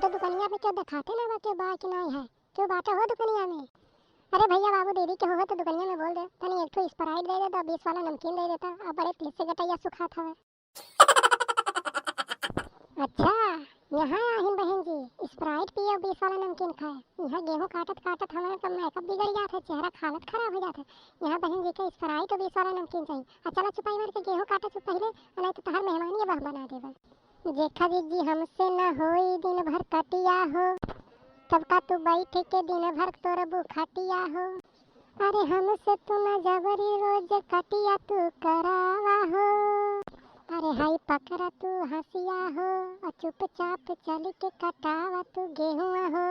तो दुकनिया पे क्यों दिखाते ना बा क्यों बा कि नहीं है, क्यों बाटा हो दुकनिया में। अरे भैया बाबू दीदी के होगा तो दुकनिया में बोल दे तनी एक ठो स्प्राइट दे देता, 20 वाला नमकीन दे देता, अब बड़े तेज से गटैया सुखा था। अच्छा, यहाँ आहिन बहन जी स्प्राइट पिए और 20 वाला नमकीन खाए। यहाँ गेहूं काटत काटत हमारा तो मेकअप बिगड़ जाता है, चेहरा हालत खराब हो जाता है। यहाँ बहन जी के स्प्राइट और 20 वाला नमकीन चाहिए। चला छुपाई मार के गेहूं काटे से पहले, नहीं तो तहर मेहमानी बह बना देबे। जेठा जी हमसे न होई दिन भर कटिया हो, सबका तू बैठ के दिन भर तोर बुखटिया हो। अरे हमसे तू न जबरी रोज कटिया तू करावा हो। अरे हाय पकड़ा तू हंसिया हो और चुपचाप चल के कटावा तू गेहूं हो।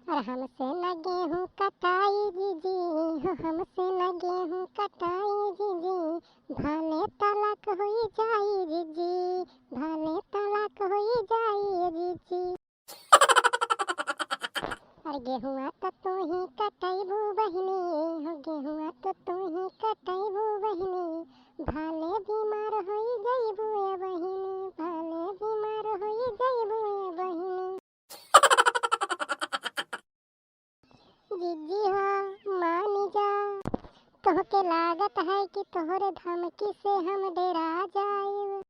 और हमसे न गेहूं कटाई जीजी हो, हमसे न गेहूं कटाई जीजी, भाले तलाक होई जाई जीजी, भाले तलाक होई जाई जीजी। अरे गेहुआ तो तू ही कटैबू बहिनी हो, गेहुआ तो तू ही कटैबू बहिनी, भाले बीमार होई जइबू ए बहिनी, भाले बीमार होई जइबू ए बहिनी। जीजी हो मानी जा, तोहके लागत है कि तोहरे धमकी से हम डरा जाए।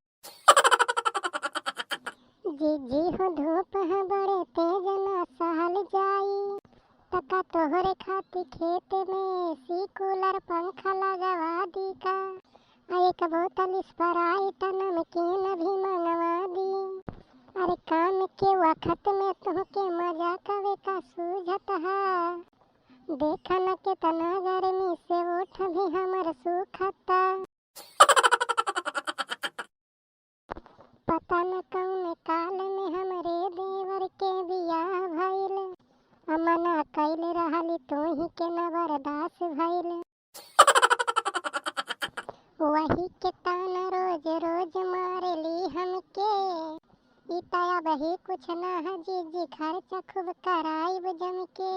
जीजी हो धूप है बड़े तेज न सहल जाई, तका तोहरे खाती खेत में एसी कूलर पंखा लगवा दी का, एक बोतल स्प्राइट नमकीन भी मंगवा दी। अरे काम के वक्त में तोहके मजा कवे का सूझत है, देखा न के तना गर्मी से ओठ भी हमर सूखता। पता न कौन काल में हमरे देवर के बियाह भइल, अमना कैले रहली तू ही के न बर्दाश्त भइल। वही के ताना रोज रोज मारेली हमके, इताया बही कुछ ना है जीजी खर्चा खूब कराइब जम के।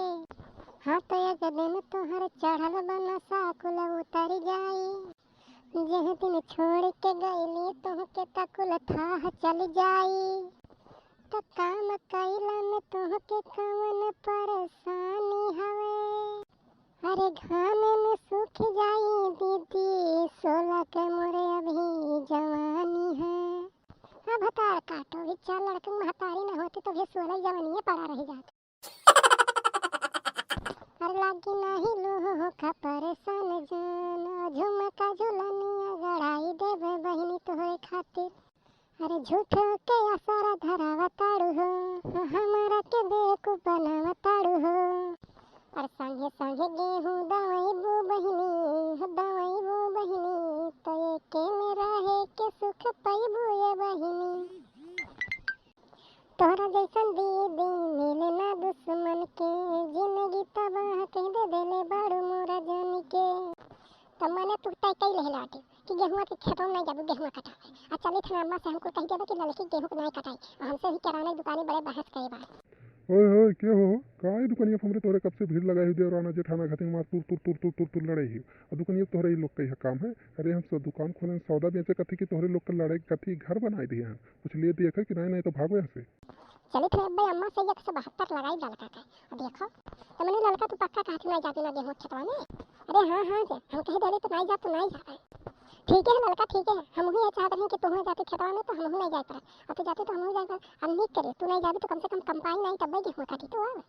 हाँ तो एक दिन तोहर चढ़ल बना साकुल उतर जाई, जेह दिन छोड़ के गईली तोहके तकुल थाह चल जाई। तो काम कैला में तोहके कवन परेशानी हवे, अरे घाम में सूख जाई दीदी, 16 के मोरे अभी जवानी है। अब हतार काटो भी चार लड़कन महतारी न होती तो भी 16 जवानी पड़ा रह जाती। अरे लागी नहीं लोह का परेशान जान, झुमका झुलनिया गड़ाई देवे बहिनी तोहरे खातिर। अरे झूठ के असरा धरावा ताड़ू हो, हमारा के बेवकूफ बनावा ताड़ू हो। और संगे संगे गेहूं दवाइबू बहिनी, दवाइबू बहिनी, तो एके में रहे के सुख पाइबू ये बहिनी। तोहरा जैसन दीदी मिले ना दुश्मन के, जिंदगी तबाह कह दे देले बाड़ू मोरा जान के। तो मैंने तू तय कई ले लाटे कि गेहुआ के खेतों में नहीं जाबू गेहुआ कटावे, आ चली थाना अम्मा से हमको कह देबे कि लड़की गेहूं को नहीं कटाई, और हमसे भी किराना दुकानी बड़े बहस करे बा। ओए होए क्या हो काहे दुकनिया हमरे तोरे कब से भीड़ लगाई हुई देवराना जेठाना खातिर मार तुर तुर तुर तुर तुर तुर लड़ाई ही, और दुकनिया तोहरे ही लोग का यह काम है। अरे हम सब दुकान खोले सौदा बेचे कथी कि तोहरे लोग का लड़ाई कथी घर बनाई दिए हैं, कुछ लिए दिए कि नहीं नहीं तो भागो यहाँ से। चली थे भाई अम्मा से 172 लगाई लड़का का, और देखो तो मैंने लड़का तू पक्का कहा कि नहीं जाती ना गेहूं खेतवा में। अरे हाँ हाँ जे हम कह दे तो नहीं जा, तो नहीं जाता। ठीक है लड़का ठीक है, हम ही चाहते हैं कि तुम जाते खेतवा में तो हम नहीं जाए पर, अब तो जाते तो हम जाए पर, हम नहीं करे तू नहीं जाबे तो कम से कम कंपाइन नहीं तब गेहूं काटी तो आवे।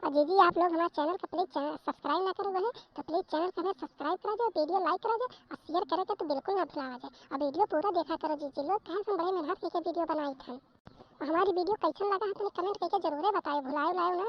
और जी आप लोग हमारे चैनल को प्लीज सब्सक्राइब ना करो बने तो प्लीज चैनल को हमें सब्सक्राइब करा जाए, वीडियो लाइक करा जाए और शेयर करे तो बिल्कुल ना भुलावा जाए। और वीडियो पूरा देखा करो जी लोग कहाँ से बड़े मेहनत करके वीडियो बनाई थे। हमारी वीडियो कैसन लगा है तो कमेंट करके जरूर बताए, भुलाए ना।